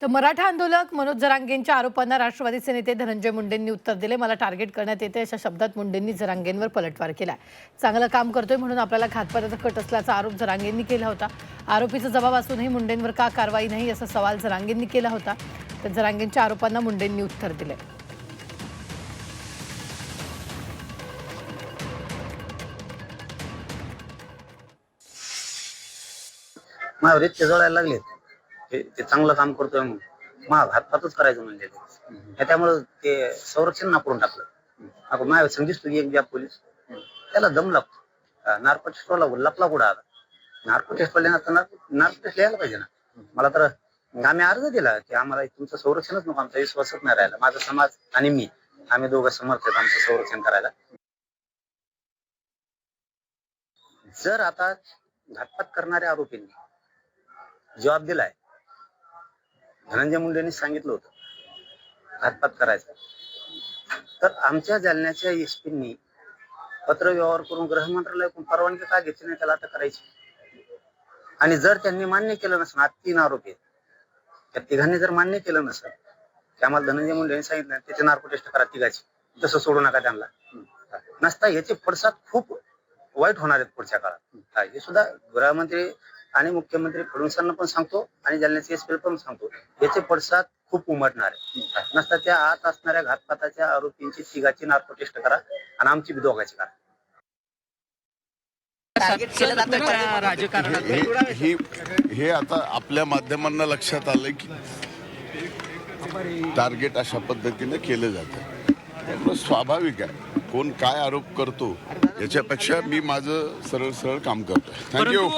तर मराठा आंदोलक मनोज जरांगेंच्या आरोपांना राष्ट्रवादीचे नेते धनंजय मुंडेंनी उत्तर दिले. मला टार्गेट करण्यात येते अशा शब्दात मुंडेंनी जरांगेंवर पलटवार केला. चांगलं काम करतोय म्हणून आपल्याला घातपाताचा कट असल्याचा आरोप जरांगेंनी केला होता. आरोपीचा जबाब असूनही मुंडेंवर का कारवाई नाही असा सवाल जरांगेंनी केला होता. तर जरांगेंच्या आरोपांना मुंडेंनी उत्तर दिले. माझ्यावर इतके जळायला लागले ते चांगलं काम करतोय म्हणून मग हातपातच करायचं म्हणजे त्यामुळे ते संरक्षण नाकारून टाकलं. आपण माझ्या संधीच तुझी एक ज्या पोलीस त्याला दम लागतो. नार्को टेस्टवाला लपला कुठं आता नार्को टेस्टवाल्या नार्को टेस्ट लिहायला पाहिजे ना. मला तर आम्ही अर्ज दिला की आम्हाला तुमचं संरक्षणच नको, आमचा विश्वासच नाही राहिला. माझा समाज आणि मी आम्ही दोघं समर्थ आहेत आमचं संरक्षण करायला. जर आता घातपात करणाऱ्या आरोपींनी जबाब दिलाय, धनंजय मुंडेंनी सांगितलं होतं घातपात करायचा, तर आमच्या जालन्याच्या एसपींनी पत्र व्यवहार करून गृह मंत्रालयाकडून परवानगी का घेतली नाही त्याला अटक करायची. आणि जर त्यांनी मान्य केलं नसेल, आज 3 आरोपी आहेत, त्या तिघांनी जर मान्य केलं नसेल की आम्हाला धनंजय मुंडेंनी सांगितलं त्याचे नार्को टेस्ट करा तिघाची, तसं सोडू नका त्यांना. नसता याचे पडसाद खूप वाईट होणार आहेत पुढच्या काळात. हे सुद्धा गृहमंत्री आणि मुख्यमंत्री फडणवीसांना पण सांगतो आणि जालन्याचे एसपी पण सांगतो, याचे पडसाद खूप उमटणार आहे. नसता त्या आत असणाऱ्या घातपाताच्या आरोपींची तिघाची नार्को टेस्ट करा आणि आमची बी दोघांची करा. हे आता आपल्या माध्यमांना लक्षात आलं की टार्गेट अशा पद्धतीने केलं जातं. त्यामुळे स्वाभाविक आहे, कोण काय आरोप करतो याच्यापेक्षा मी माझं सरळ सरळ काम करतो. थँक्यू.